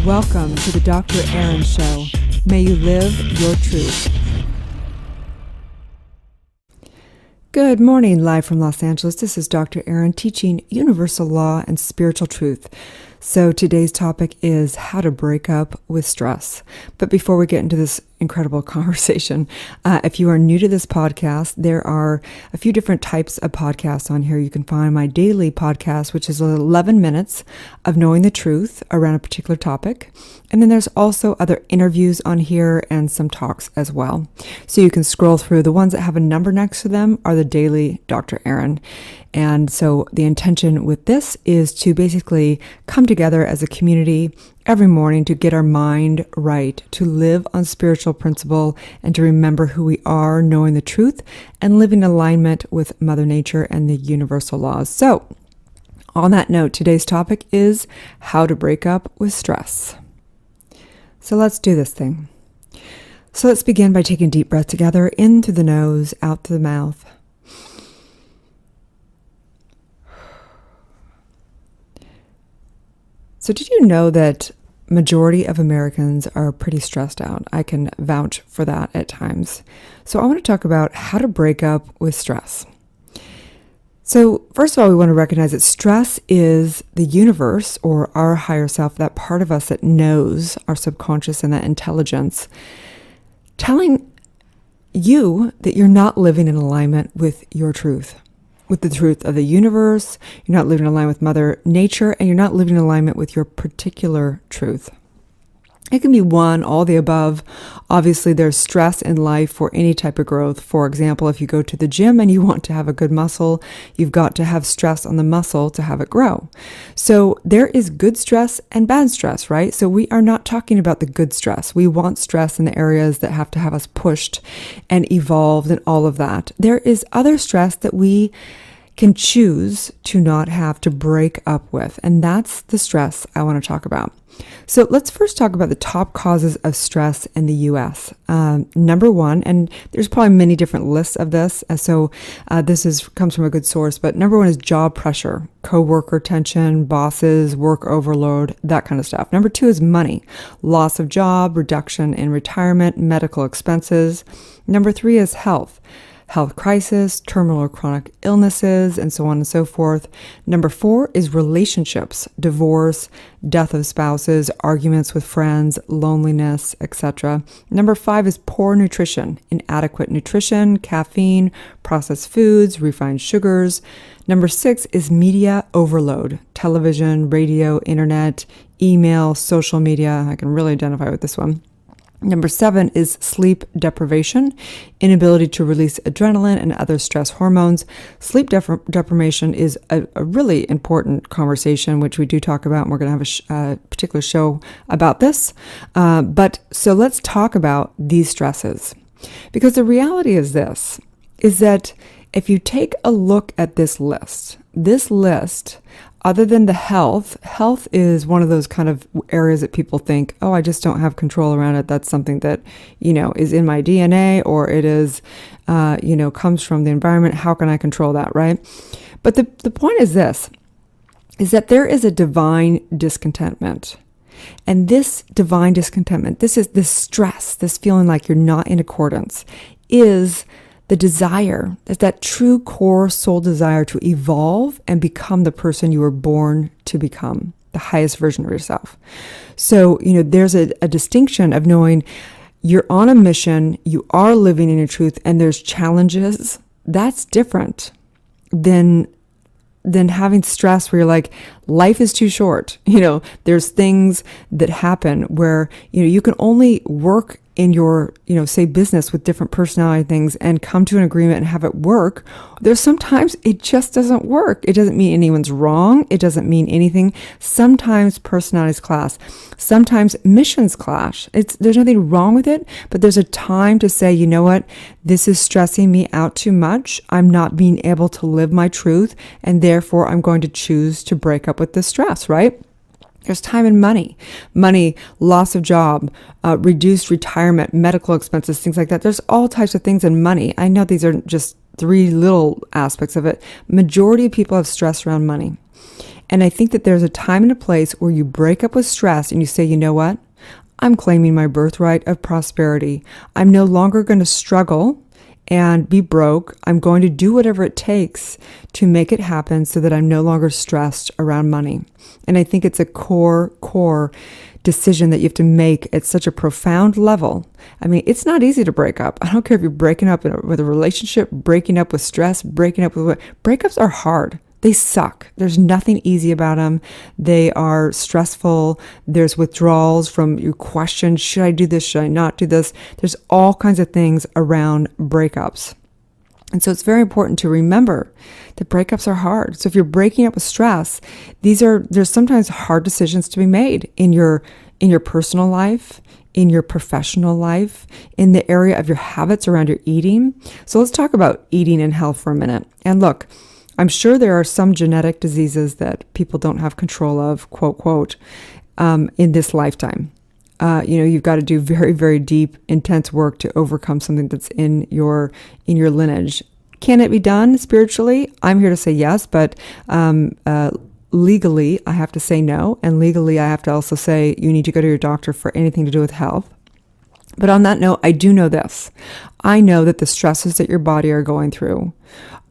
Welcome to the Dr. Erin Show. May you live your truth. Good morning, live from Los Angeles. This is Dr. Erin teaching universal law and spiritual truth. So today's topic is how to break up with stress. But before we get into this incredible conversation, if you are new to this podcast, there are a few different types of podcasts on here. You can find my daily podcast, which is 11 minutes of knowing the truth around a particular topic. And then there's also other interviews on here and some talks as well. So you can scroll through. The ones that have a number next to them are the daily Dr. Erin. And so the intention with this is to basically come together as a community every morning to get our mind right, to live on spiritual principle, and to remember who we are, knowing the truth, and living in alignment with Mother Nature and the universal laws. So, on that note, today's topic is how to break up with stress. So let's do this thing. So let's begin by taking a deep breath together, in through the nose, out through the mouth. So did you know that majority of Americans are pretty stressed out? I can vouch for that at times. So I want to talk about how to break up with stress. So first of all, we want to recognize that stress is the universe or our higher self, that part of us that knows, our subconscious and that intelligence, telling you that you're not living in alignment with your truth. With the truth of the universe, you're not living in alignment with Mother Nature, and you're not living in alignment with your particular truth. It can be one, all the above. Obviously, there's stress in life for any type of growth. For example, if you go to the gym and you want to have a good muscle, you've got to have stress on the muscle to have it grow. So there is good stress and bad stress, right? So we are not talking about the good stress. We want stress in the areas that have to have us pushed and evolved and all of that. There is other stress that we can choose to not have, to break up with. And that's the stress I want to talk about. So let's first talk about the top causes of stress in the U.S. Number one, and there's probably many different lists of this, so this comes from a good source, but number one is job pressure, coworker tension, bosses, work overload, that kind of stuff. Number two is money, loss of job, reduction in retirement, medical expenses. Number three is health crisis, terminal or chronic illnesses, and so on and so forth. Number four is relationships, divorce, death of spouses, arguments with friends, loneliness, etc. Number five is poor nutrition, inadequate nutrition, caffeine, processed foods, refined sugars. Number six is media overload, television, radio, internet, email, social media. I can really identify with this one. Number seven is sleep deprivation, inability to release adrenaline and other stress hormones. Sleep deprivation is a really important conversation, which we do talk about, and we're going to have a particular show about this. But so let's talk about these stresses, because the reality is this, is that if you take a look at this list, other than the health is one of those kind of areas that people think, oh, I just don't have control around it. That's something that, is in my DNA, or it is, comes from the environment. How can I control that, right? But the point is this, is that there is a divine discontentment. And this divine discontentment, this stress, this feeling like you're not in accordance, is the desire, is that true core soul desire to evolve and become the person you were born to become, the highest version of yourself. So, there's a distinction of knowing you're on a mission, you are living in your truth, and there's challenges. That's different than having stress where you're like, life is too short. There's things that happen where, you can only work in your, say business with different personality things and come to an agreement and have it work. There's sometimes it just doesn't work. It doesn't mean anyone's wrong. It doesn't mean anything. Sometimes personalities clash. Sometimes missions clash. There's nothing wrong with it, but there's a time to say, you know what? This is stressing me out too much. I'm not being able to live my truth, and therefore I'm going to choose to break up with this stress, right? There's time and money, loss of job, reduced retirement, medical expenses, things like that. There's all types of things in money. I know these are just three little aspects of it. Majority of people have stress around money. And I think that there's a time and a place where you break up with stress and you say, you know what? I'm claiming my birthright of prosperity. I'm no longer going to struggle and be broke. I'm going to do whatever it takes to make it happen so that I'm no longer stressed around money. And I think it's a core decision that you have to make at such a profound level. I mean, it's not easy to break up. I don't care if you're breaking up with a relationship, breaking up with stress, breaking up with what. Breakups are hard. They suck. There's nothing easy about them. They are stressful. There's withdrawals from your question, should I do this? Should I not do this? There's all kinds of things around breakups. And so it's very important to remember that breakups are hard. So if you're breaking up with stress, there's sometimes hard decisions to be made in your personal life, in your professional life, in the area of your habits around your eating. So let's talk about eating and health for a minute. And look, I'm sure there are some genetic diseases that people don't have control of, quote, in this lifetime. You've got to do very, very deep, intense work to overcome something that's in your lineage. Can it be done spiritually? I'm here to say yes, but legally, I have to say no. And legally, I have to also say you need to go to your doctor for anything to do with health. But on that note, I do know this. I know that the stresses that your body are going through,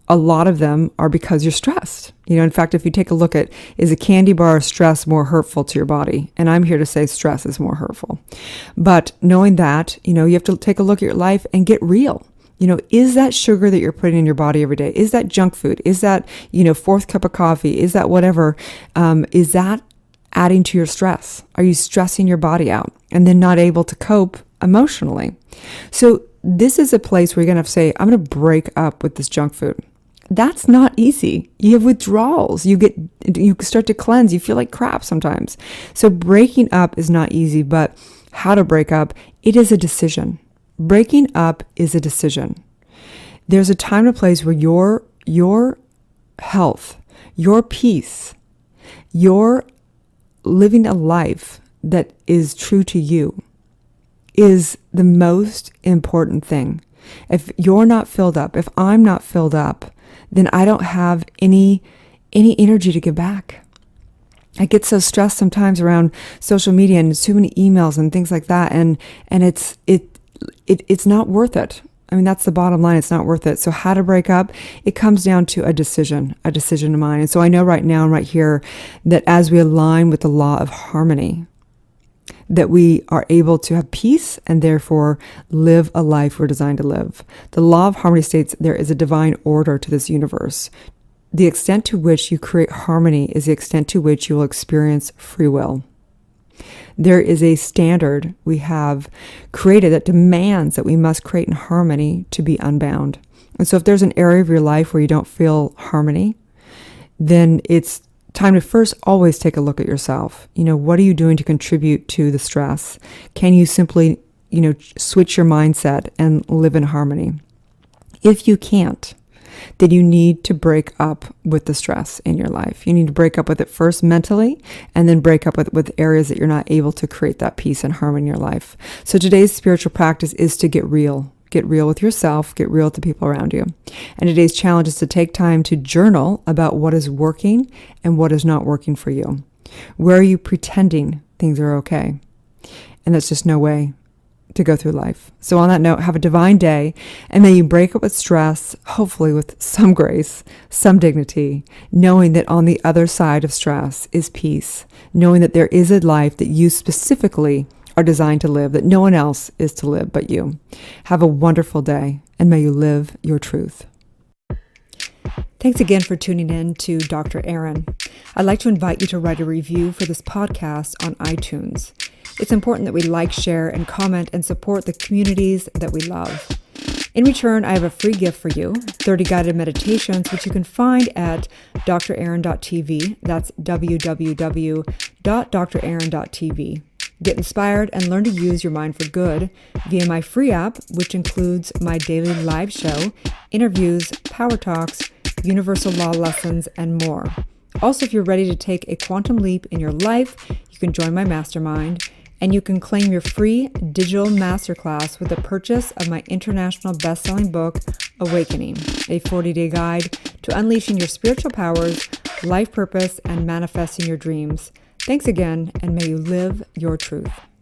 a lot of them are because you're stressed. In fact, if you take a look at, is a candy bar of stress more hurtful to your body? And I'm here to say stress is more hurtful. But knowing that, you have to take a look at your life and get real. Is that sugar that you're putting in your body every day? Is that junk food? Is that, fourth cup of coffee? Is that whatever? Is that adding to your stress? Are you stressing your body out and then not able to cope emotionally? So this is a place where you're going to have to say, I'm going to break up with this junk food. That's not easy. You have withdrawals. You start to cleanse. You feel like crap sometimes. So breaking up is not easy, but how to break up, it is a decision. Breaking up is a decision. There's a time and a place where your health, your peace, your living a life that is true to you is the most important thing. If you're not filled up, if I'm not filled up, then I don't have any energy to give back. I get so stressed sometimes around social media and too many emails and things like that, and it's not worth it. I mean, that's the bottom line. It's not worth it. So how to break up? It comes down to a decision of mine. And so I know right now and right here that as we align with the law of harmony, that we are able to have peace and therefore live a life we're designed to live. The law of harmony states there is a divine order to this universe. The extent to which you create harmony is the extent to which you will experience free will. There is a standard we have created that demands that we must create in harmony to be unbound. And so if there's an area of your life where you don't feel harmony, then it's time to first always take a look at yourself. What are you doing to contribute to the stress? Can you simply, switch your mindset and live in harmony? If you can't, then you need to break up with the stress in your life. You need to break up with it first mentally, and then break up with areas that you're not able to create that peace and harmony in your life. So today's spiritual practice is to get real. Get real with yourself, get real with the people around you. And today's challenge is to take time to journal about what is working and what is not working for you. Where are you pretending things are okay? And that's just no way to go through life. So on that note, have a divine day, and may you break up with stress, hopefully with some grace, some dignity, knowing that on the other side of stress is peace, knowing that there is a life that you specifically are designed to live, that no one else is to live but you. Have a wonderful day, and may you live your truth. Thanks again for tuning in to Dr. Erin. I'd like to invite you to write a review for this podcast on iTunes. It's important that we like, share, and comment and support the communities that we love. In return, I have a free gift for you, 30 guided meditations, which you can find at drerin.tv. That's www.drerin.tv. Get inspired and learn to use your mind for good via my free app, which includes my daily live show, interviews, power talks, universal law lessons, and more. Also, if you're ready to take a quantum leap in your life, you can join my mastermind, and you can claim your free digital masterclass with the purchase of my international best-selling book, Awakening, a 40-day guide to unleashing your spiritual powers life purpose, and manifesting your dreams. Thanks again, and may you live your truth.